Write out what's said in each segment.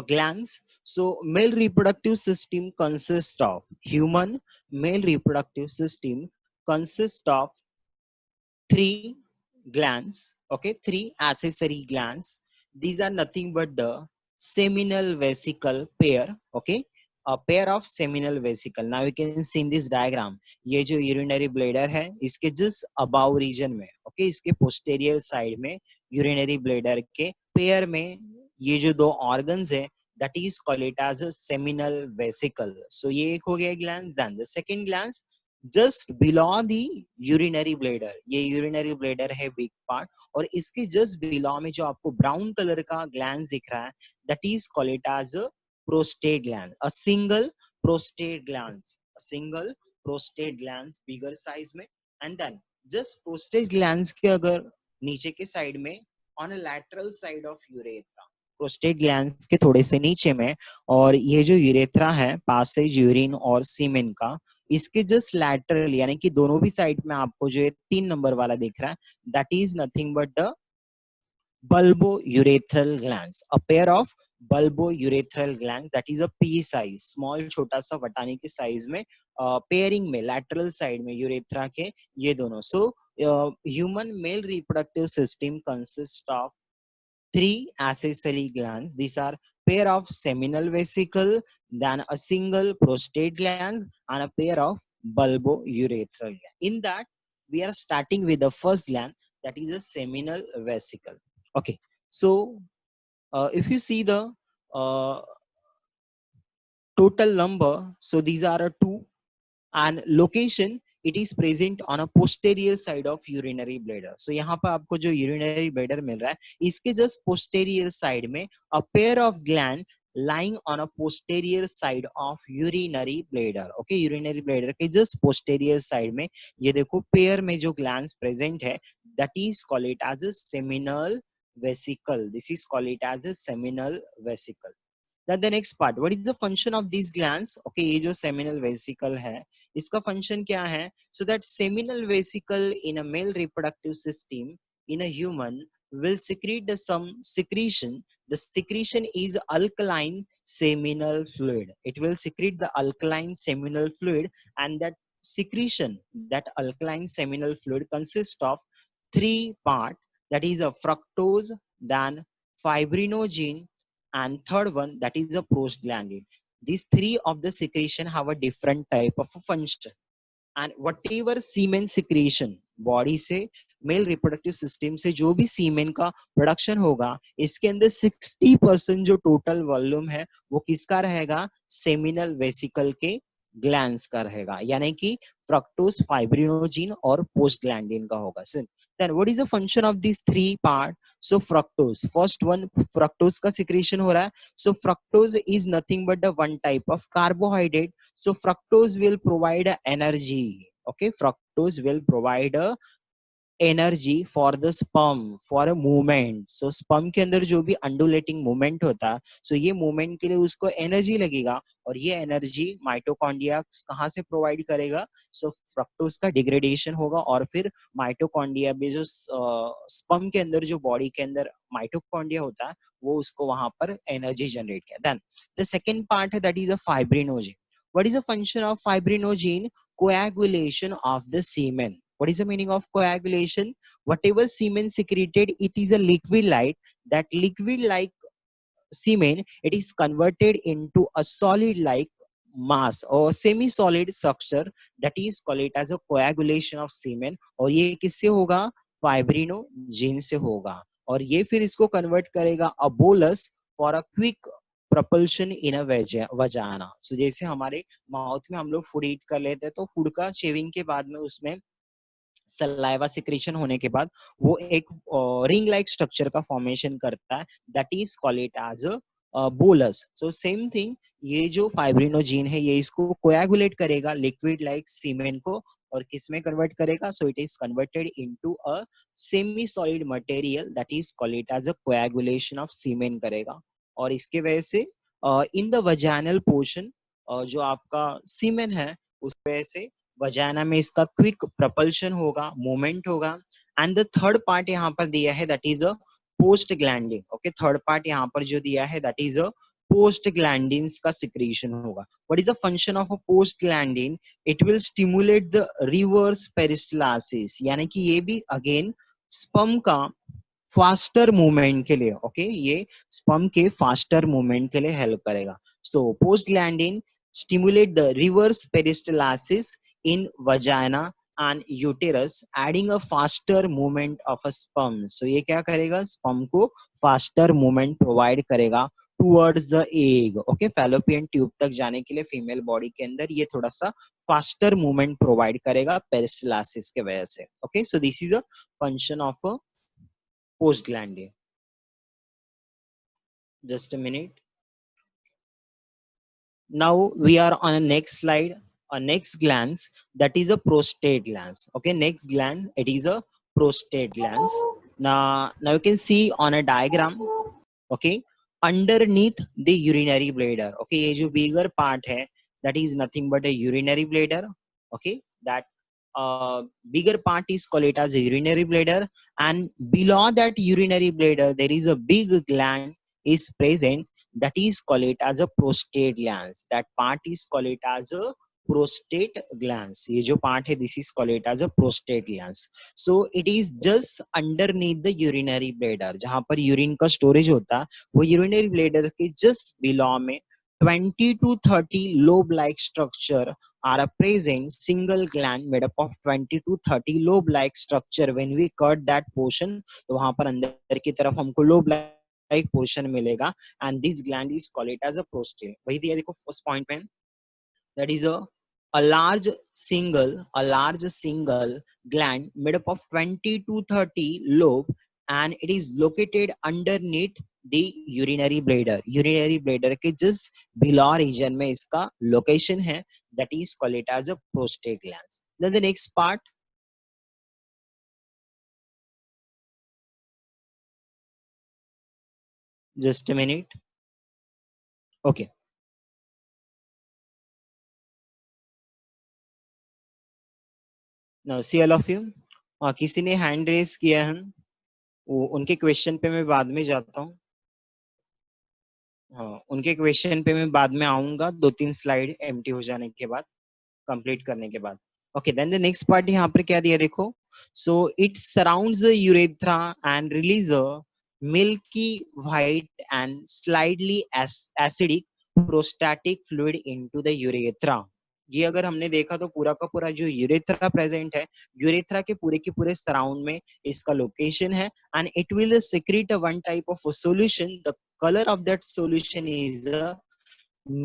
glands. So male reproductive system consists of human male reproductive system consists of three glands, okay, three accessory glands. These are nothing but the seminal vesicle pair, okay, a pair of seminal vesicle. Now you can see in this diagram, ये जो urinary bladder है इसके just above region में, okay, इसके posterior side में urinary bladder के pair में ये जो दो organs है, that is called it as a seminal vesicle. So ये एक हो गया glands. Then the second glands just below the urinary bladder, ये यूरिनरी ब्लेडर है बिग पार्ट, और इसके जस्ट बिलो में जो आपको ब्राउन कलर का ग्लैंड दिख रहा है, that is called it as a prostate gland, a single prostate gland, a single prostate gland bigger size में. And then just prostate gland के अगर नीचे के साइड में on a lateral side of urethra, prostate gland के थोड़े से नीचे में, और ये जो यूरेथ्रा है पासेज यूरिन और सीमेन का, इसके जस्ट लैटरल यानी कि दोनों भी साइड में आपको जो है 3 नंबर वाला दिख रहा है, that is nothing but the bulbourethral glands, a pair of bulbourethral glands, that is a pea size, small छोटा सा वटाने के साइज में, पेयरिंग में lateral side में यूरेथ्रा के ये दोनों. So human male reproductive system consists of three accessory glands. These are pair of seminal vesicle, then a single prostate gland, and a pair of bulbourethral gland. In that, we are starting with the first gland, that is a seminal vesicle. Okay, so if you see the uh, total number, so these are a two, and location it is present on a posterior side of urinary bladder. So यहाँ पर आपको जो urinary bladder मिल रहा है, इसके just posterior side में a pair of gland lying on a posterior side of urinary bladder. Okay, urinary bladder के just posterior side में ये देखो pair में जो glands present है, that is called it as a seminal vesicle. This is called it as a seminal vesicle. Then the next part, what is the function of these glands? Okay, ये जो seminal vesicle है, इसका function क्या है? So that seminal vesicle in a male reproductive system in a human will secrete some secretion. The secretion is alkaline seminal fluid. It will secrete the alkaline seminal fluid, and that secretion, that alkaline seminal fluid consists of three parts. That is a fructose, then fibrinogen, and third one, that is a prostaglandin. These three of the secretion have a different type of a function, and whatever semen secretion body से mail reproductive system से जो भी सीमेन का production होगा, इसके अंदर 60% जो total volume है वो किसका रहेगा? सेमिनल वेसिकल के ग्लैंड्स का रहेगा, यानी कि फ्रक्टोज, फाइब्रिनोजिन और पोस्टग्लैंडिन का होगा. Then what is the function of these three part? So fructose, first one, fructose का secretion हो रहा है. So fructose is nothing but the one type of carbohydrate. So fructose will provide a energy. Okay, fructose will provide a energy for the sperm for a movement. So sperm के अंदर जो भी undulating movement होता है, सो ये movement के लिए उसको एनर्जी लगेगा, और ये एनर्जी माइटोकॉन्ड्रिया कहाँ से प्रोवाइड करेगा? सो फ्रक्टोज का डिग्रेडेशन होगा, और फिर माइटोकॉन्ड्रिया में जो स्पर्म के अंदर जो बॉडी के अंदर माइटोकॉन्ड्रिया होता है वो उसको वहां पर एनर्जी जनरेट किया. देन द सेकेंड पार्ट है, that is a fibrinogen. What is the function of fibrinogen? Coagulation of the semen. What is the meaning of coagulation? Whatever semen secreted, it is a liquid like. That liquid like semen, it is converted into a solid like mass or semi solid structure, that is called it as a coagulation of semen. और ये किससे होगा? Fibrinogen से होगा, और ये फिर इसको कन्वर्ट करेगा a bolus for a quick propulsion in a vagina. So जैसे हमारे माउथ में हम लोग फूड ईट कर लेते हैं, तो फूड का चेविंग के बाद में उसमें सलाइवा सिक्रेशन होने के बाद वो एक रिंग लाइक स्ट्रक्चर का फॉर्मेशन करता है, that is called it as a bolus. So same thing, ये जो फाइब्रिनोजिन है ये इसको कोएगुलेट करेगा लिक्विड लाइक सीमेन को, और किस में कन्वर्ट करेगा? So it is converted into a semi solid material, that is called it as a coagulation of semen करेगा. और इसके वजह से इन द वजाइनल पोर्शन जो आपका सीमेन है उस वजह से वजाना में इसका क्विक प्रपल्शन होगा, मूवमेंट होगा. एंड द थर्ड पार्ट यहाँ पर दिया है, that is a prostaglandin, okay third part यहाँ पर जो दिया है that is a prostaglandin का सिक्रीशन होगा. What is the function of a prostaglandin? It will stimulate the reverse peristalsis, यानी कि ये भी अगेन स्पर्म का फास्टर मूवमेंट के लिए, ओके ये स्पर्म के फास्टर मूवमेंट के लिए हेल्प करेगा. So prostaglandin stimulate the reverse peristalsis in vagina and uterus, adding a faster movement of a sperm. So ये क्या करेगा? स्पर्म को फास्टर मूवमेंट प्रोवाइड करेगा towards the egg, okay fallopian tube तक जाने के लिए फीमेल बॉडी के अंदर ये थोड़ा सा फास्टर मूवमेंट प्रोवाइड करेगा पेरिस्टालसिस के वजह से. Okay so this is a function of a postglandin. Just a minute. Now we are on a next slide, a next glands, that is a prostate glands. Okay, next gland, it is a prostate glands. Now you can see on a diagram, okay, underneath the urinary bladder. Okay, ये जो bigger part है, that is nothing but a urinary bladder. Okay, that bigger part is called it as a urinary bladder, and below that urinary bladder there is a big gland is present, that is called it as a prostate glands. That part is called it as a prostate glands. ये जो part है, this is called it as a prostate glands. So it is just underneath the urinary bladder. जहाँ पर urine का storage होता है वो urinary bladder के जस्ट बिलो में 20 to 30 lobe like structure are present. Single gland made up of 20 to 30 lobe like structure. When we cut that portion, तो वहां पर अंदर की तरफ हमको lobe like portion मिलेगा, and this gland is called it as a prostate. वही दिया देखो फर्स्ट पॉइंट में, that is a large single gland made up of 20 to 30 lobe, and it is located underneath the urinary bladder. Urinary bladder के just below region में इसका location है, that is called it as a prostate glands. Then the next part, just a minute. Okay. Now see all of you. किसी ने hand raise किया है, उनके question पे मैं बाद में जाता हूँ. हाँ, उनके क्वेश्चन पे मैं बाद में आऊंगा 2-3 स्लाइड एम्प्टी हो जाने के बाद, कंप्लीट करने के बाद. Okay then the next part यहाँ पर क्या दिया देखो. So it surrounds the urethra and release a milky white and slightly acidic prostatic fluid into the urethra. ये अगर हमने देखा तो पूरा का पूरा जो यूरेथ्रा प्रेजेंट है, यूरेथ्रा के पूरे सराउंड में इसका लोकेशन है, and it will secrete one type of solution. The color of that solution is a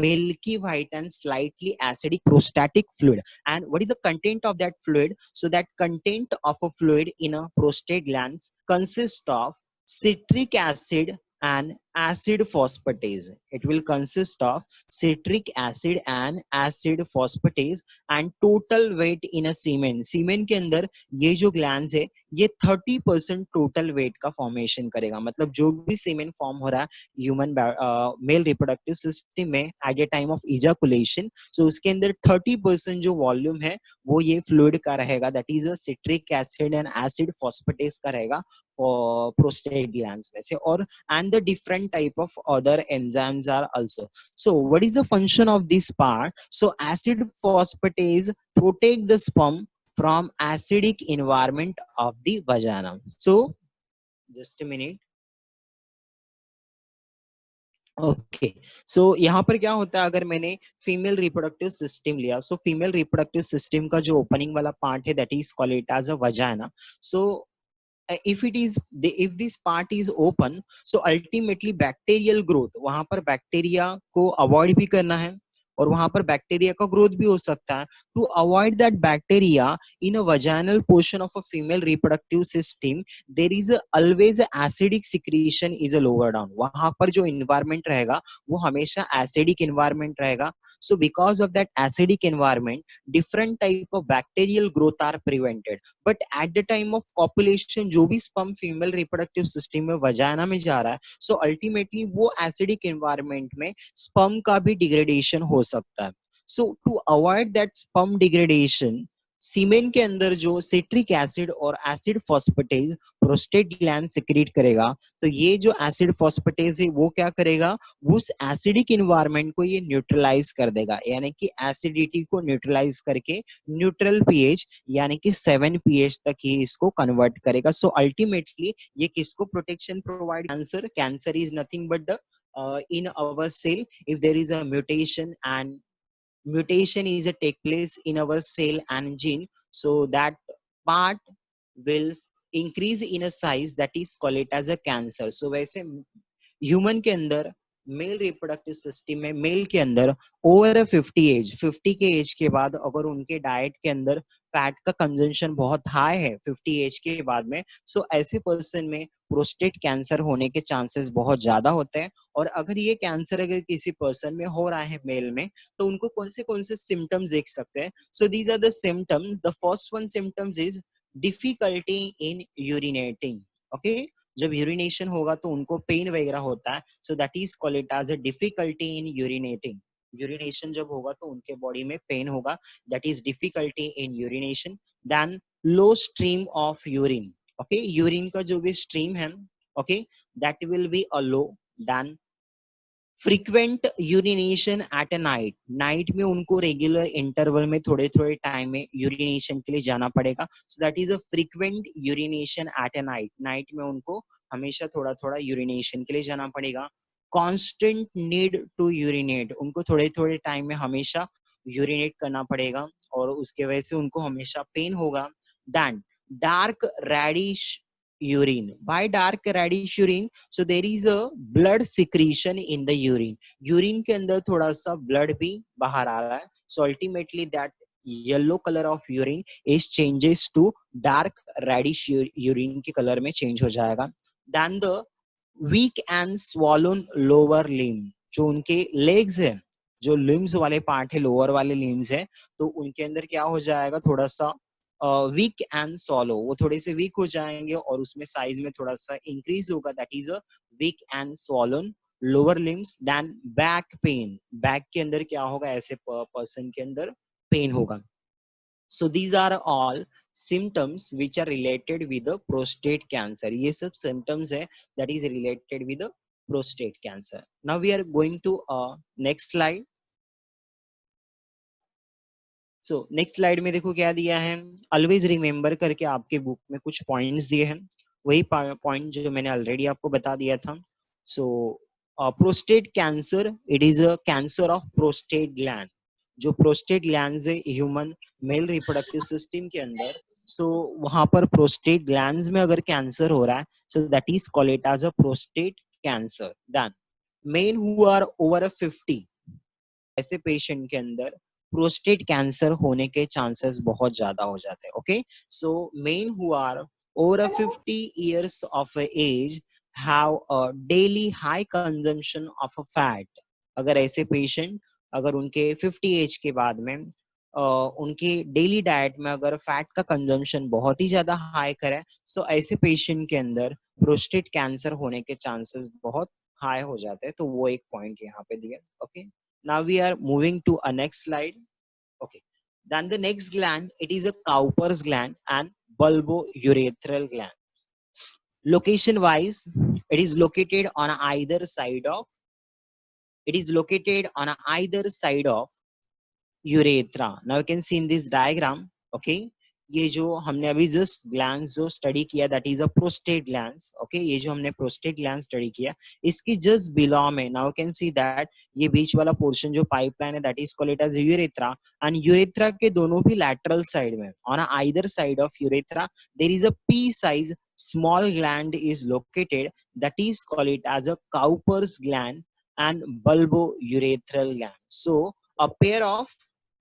milky white and slightly acidic prostatic fluid. And what is the content of that fluid? So that content of a fluid in a prostate glands consists of citric acid and acid phosphatase. It will consist of citric acid and acid phosphatase, and total weight in a semen. semen के अंदर ये जो glands है ये 30% total weight का formation करेगा. मतलब जो भी सीमेन फॉर्म हो रहा है ह्यूमन मेल रिप्रोडक्टिव सिस्टम में at the time of ejaculation, so उसके अंदर 30% जो वॉल्यूम है वो ये फ्लूइड का रहेगा, that is a citric acid and acid phosphatase का रहेगा prostate glands में से. और and the different type of other enzymes are also. So what is the function of this part? So acid phosphatase protect the sperm from acidic environment of the vagina. So just a minute. Okay so यहाँ पर क्या होता है, अगर मैंने female reproductive system लिया, so female reproductive system का जो ओपनिंग वाला पार्ट है that is called it as a vagina. So if it is if this part is open, so ultimately bacterial growth, वहां पर बैक्टीरिया को अवॉइड भी करना है और वहां पर बैक्टीरिया का ग्रोथ भी हो सकता है. To avoid that bacteria in a vaginal portion of a female reproductive system there is always acidic secretion is a lower down. वहां पर जो इन्वायरमेंट रहेगा वो हमेशा एसिडिक इन्वायरमेंट रहेगा. So because of that acidic environment different type of bacterial growth are prevented. But at the time of copulation जो भी sperm female reproductive system में वजाइना में जा रहा है, सो अल्टीमेटली वो एसिडिक एनवायरनमेंट में स्पर्म का भी डिग्रेडेशन हो सकता है. So to avoid that sperm degradation, semen के अंदर जो सिट्रिक एसिड और acid phosphatase prostate gland secrete करेगा, तो ये जो एसिड फॉस्फेटेज है वो क्या करेगा, उस एसिडिक इन्वायरमेंट को ये न्यूट्रलाइज कर देगा, यानी कि एसिडिटी को न्यूट्रलाइज करके न्यूट्रल पीएच यानी कि 7 पीएच तक ही इसको कन्वर्ट करेगा। सो अल्टीमेटली ये किसको protection provide, cancer is nothing but the in our cell if there is a mutation, and mutation is a take place in our cell and gene, so that part will increase in a size, that is call it as a cancer. So वैसे human के अंदर mail reproductive system में mail के अंदर over 50 के as के बाद अगर उनके डाइट के अंदर फैट का कंजम्पशन बहुत हाई है 50 एज के बाद में, सो ऐसे पर्सन में प्रोस्टेट कैंसर होने के चांसेस बहुत ज्यादा होते हैं। और अगर ये कैंसर अगर किसी पर्सन में हो रहा है मेल में, तो उनको कौन से सिम्टम्स देख सकते हैं। So these are the symptoms. The first one symptoms is difficulty in urinating. Okay, जब यूरिनेशन होगा तो उनको पेन वगैरह होता है, so that is called it as a difficulty in urinating. Urination जब होगा तो उनके बॉडी में पेन होगा, that is difficulty in urination. Then low stream of urine. Okay, urine का जो भी स्ट्रीम है, okay, that will be a low. Then frequent urination at a night. Night में उनको रेगुलर इंटरवल में थोड़े थोड़े टाइम में यूरिनेशन के लिए जाना पड़ेगा, सो that is a frequent urination at a night. Night में उनको हमेशा थोड़ा थोड़ा यूरिनेशन के लिए जाना पड़ेगा। कांस्टेंट नीड टू यूरिनेट, उनको थोड़े थोड़े टाइम में हमेशा यूरिनेट करना पड़ेगा और उसके वजह से उनको हमेशा पेन होगा। Then dark reddish urine. By dark reddish urine, so there is a blood secretion in the urine. Urine के अंदर थोड़ा सा blood भी बाहर आ रहा है, so ultimately that yellow color of urine is changes to dark reddish urine के color में change हो जाएगा। Then the weak and swollen lower limb, जो उनके legs है, जो limbs वाले पार्ट है, लोअर वाले limbs है, तो उनके अंदर क्या हो जाएगा, थोड़ा सा वीक एंड सॉलो, वो थोड़े से वीक हो जाएंगे और उसमें साइज में थोड़ा सा इंक्रीज होगा, that is a weak and swollen lower limbs. Then back pain, back के अंदर क्या होगा, ऐसे पर्सन के अंदर पेन होगा। So these are all symptoms which are related with prostate cancer. ये सब सिम्टम्स है that is related with prostate cancer. Now we are going to next slide. So next slide में देखो क्या दिया है, ऑलवेज रिमेम्बर करके आपके बुक में कुछ पॉइंट्स दिए हैं, वही पॉइंट जो मैंने ऑलरेडी आपको बता दिया था। So prostate cancer, it is a cancer of prostate gland. जो प्रोस्टेट ग्लैंड्स है ह्यूमन मेल रिप्रोडक्टिव सिस्टम के अंदर, सो वहां पर प्रोस्टेट ग्लैंड्स में अगर कैंसर हो रहा है, so that is called it as a prostate cancer. Then men who are over 50, ऐसे पेशेंट के अंदर प्रोस्टेट कैंसर होने के चांसेस बहुत ज्यादा हो जाते हैं। Okay, so men who are over 50 years of age have a daily high consumption of a fat। अगर ऐसे पेशेंट अगर उनके 50 एज के बाद में उनके डेली डाइट में अगर फैट का कंजम्पशन बहुत ही ज्यादा हाई करे, सो ऐसे पेशेंट के अंदर प्रोस्टेट कैंसर होने के चांसेस बहुत हाई हो जाते हैं। तो वो एक पॉइंट यहाँ पे दिया। Okay, now we are moving to a next slide. Okay, then the next gland, it is a Cowper's gland and bulbourethral gland. Location wise, it is located on either side of, it is located on either side of urethra. Now you can see in this diagram, okay, ये जो हमने अभी just glands जो study किया, that is a prostate glands. Okay, ये जो हमने prostate gland study किया, इसकी जस्ट बिलो में नाउ कैन सी दैट ये बीच वाला पोर्शन जो पाइपलाइन है, that is called it as urethra. And urethra के दोनों भी लैटरल साइड में, on either side of urethra there is a pea size small gland is located, that is called it as a Cowper's gland and bulbourethral gland. So a pair of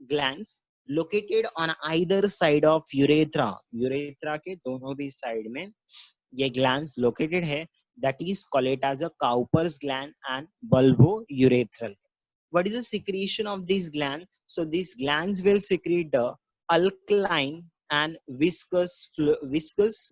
glands located on either side of urethra, urethra के दोनों भी side में ये glands located है, that is called it as a Cowper's gland and bulbourethral। What is the secretion of these glands? So these glands will secrete the alkaline and viscous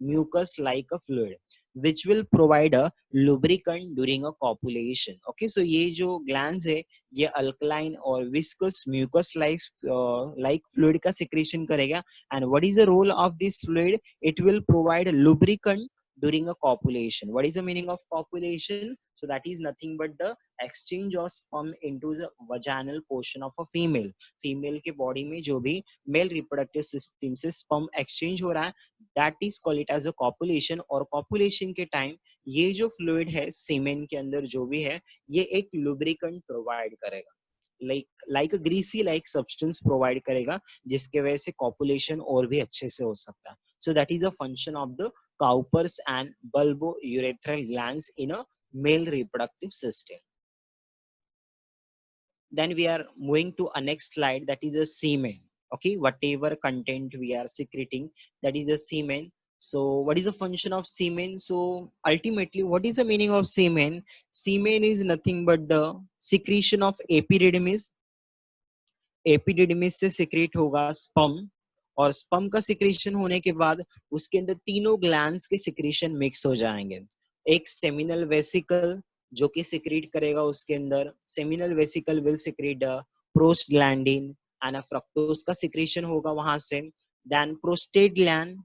mucus like a fluid। which will provide a lubricant during a copulation. Okay, so ये जो glands है ये alkaline और viscous mucus like fluid का secretion करेगा. And what is the role of this fluid? It will provide lubricant during a copulation. What is the meaning of copulation? So that is nothing but the exchange of sperm into the vaginal portion of a female. Female के body में जो भी male reproductive system से sperm exchange हो रहा है, that is called it as a copulation. और copulation के time ये जो fluid है semen के अंदर जो भी है ये एक lubricant provide करेगा, like a greasy like substance provide करेगा, जिसके वजह से copulation और भी अच्छे से हो सकता है. So that is a function of the Cowper's and bulbourethral glands in a male reproductive system. Then we are moving to a next slide, that is a semen. Okay, whatever content we are secreting, that is a semen. So what is the function of semen? So ultimately, what is the meaning of semen? Semen is nothing but the secretion of epididymis. Epididymis से secrete होगा sperm, और sperm का secretion होने के बाद उसके अंदर तीनों ग्लैंड्स के सिक्रेशन मिक्स हो जाएंगे. एक सेमिनल वेसिकल जो कि सिक्रेट करेगा, उसके अंदर seminal vesicle will secrete prostaglandin and fructose का सिक्रेशन होगा वहां से. Then prostate gland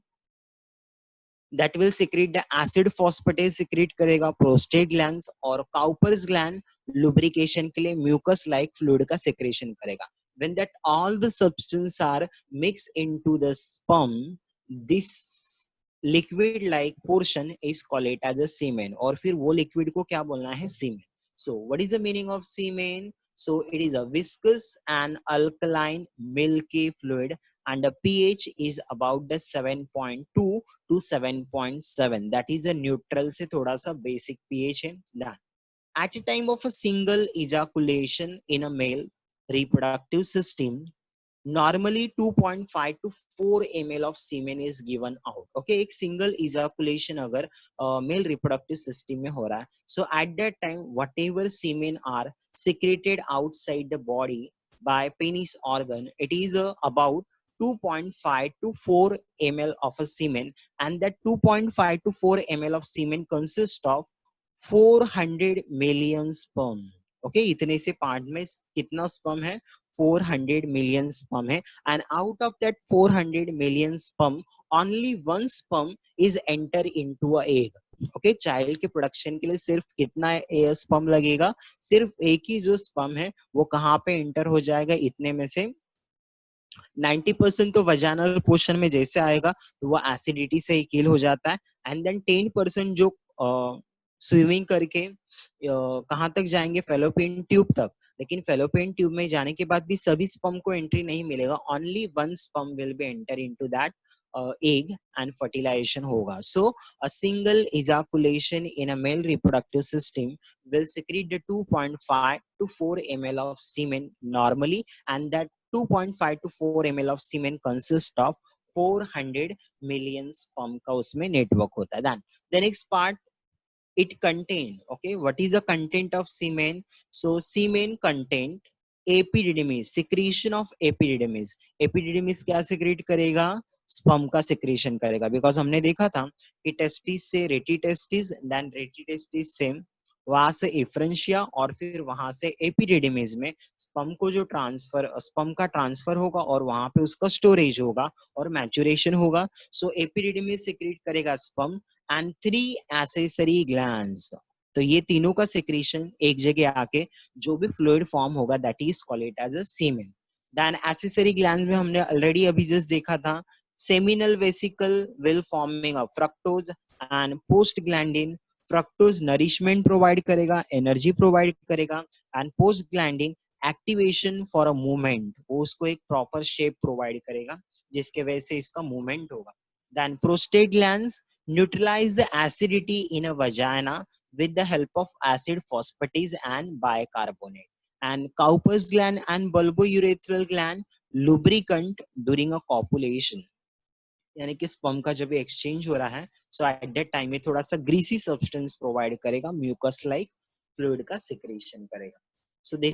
that will secrete the acid phosphatase secrete करेगा प्रोस्टेट ग्लैंड्स, और काउपर्स ग्लैंड lubrication के लिए mucus like fluid का secretion करेगा. When that all the substances are mixed into the sperm, this liquid like portion is called it as a semen. और फिर वो liquid को क्या बोलना है? semen. So what is the meaning of semen? So it is a viscous and alkaline milky fluid and the pH is about the 7.2 to 7.7. that is a neutral से थोड़ा सा basic pH है. That at a time of a single ejaculation in a male reproductive system, normally 2.5 to 4 ml of semen is given out. Okay, एक single ejaculation अगर male reproductive system में हो रहा है, so at that time whatever semen are secreted outside the body by penis organ, it is about 2.5 to 4 ml of a semen, and that 2.5 to 4 ml of semen consists of 400 million sperm. Okay, इतने से part में कितना sperm है? 400 million sperm है, and out of that 400 million sperm, only one sperm is enter into a egg. Okay, child के production के लिए सिर्फ कितना स्पर्म लगेगा? सिर्फ एक ही जो स्पर्म है वो कहाँ पे एंटर हो जाएगा? इतने में से 90% तो वजानल पोर्शन में जैसे आएगा तो वो एसिडिटी से ही किल हो जाता है, एंड देन 10% जो स्विमिंग करके कहाँ तक जाएंगे? फेलोपियन ट्यूब तक. लेकिन फेलोपियन ट्यूब में जाने के बाद भी सभी स्पर्म को एंट्री नहीं मिलेगा. Only one sperm will be enter into that egg and fertilization होगा. So a single ejaculation in a male reproductive system will secrete the 2.5 to 4 ml of semen normally, and that 2.5 to 4 ml of semen consists of 400 million sperm का उसमें network होता है. Then the next part, it contain. Okay, what is the content of semen? So semen content epididymis, secretion of epididymis. Epididymis क्या secrete करेगा? Sperm का secretion करेगा. Because हमने देखा था कि टेस्टिस से रेटी टेस्टिस, देन रेटी टेस्टिस से वहां से इफ्रेंशिया, और फिर वहां से एपिडिडमिस में स्पर्म को जो ट्रांसफर, स्पर्म का ट्रांसफर होगा और वहां पे उसका स्टोरेज होगा और मैचुरेशन होगा. सो एपिडिडमिस सिक्रेट करेगा स्पर्म एंड 3 एक्सेसरी ग्लैंड्स. तो ये तीनों का सिक्रीशन एक जगह आके जो भी फ्लूइड फॉर्म होगा, that is called it as a semen. Then accessory glands में हमने ऑलरेडी अभी जस्ट देखा था, seminal vesicle will forming a fructose and prostaglandin. Fructose nourishment provide करेगा, एनर्जी प्रोवाइड करेगा, and prostaglandin activation for a movement, वो उसको एक प्रॉपर शेप प्रोवाइड करेगा जिसके वजह से इसका मूवमेंट होगा. Then prostate glands neutralize the acidity in a vagina with the help of acid phosphatase and bicarbonate. And Cowper's gland and bulbourethral gland lubricant during a copulation. यानी कि sperm का जब एक्सचेंज हो रहा है, सो एट दैट टाइम में थोड़ा सा ग्रीसी सब्सटेंस प्रोवाइड करेगा, म्यूकस लाइक फ्लूइड का सिक्रेशन करेगा. So this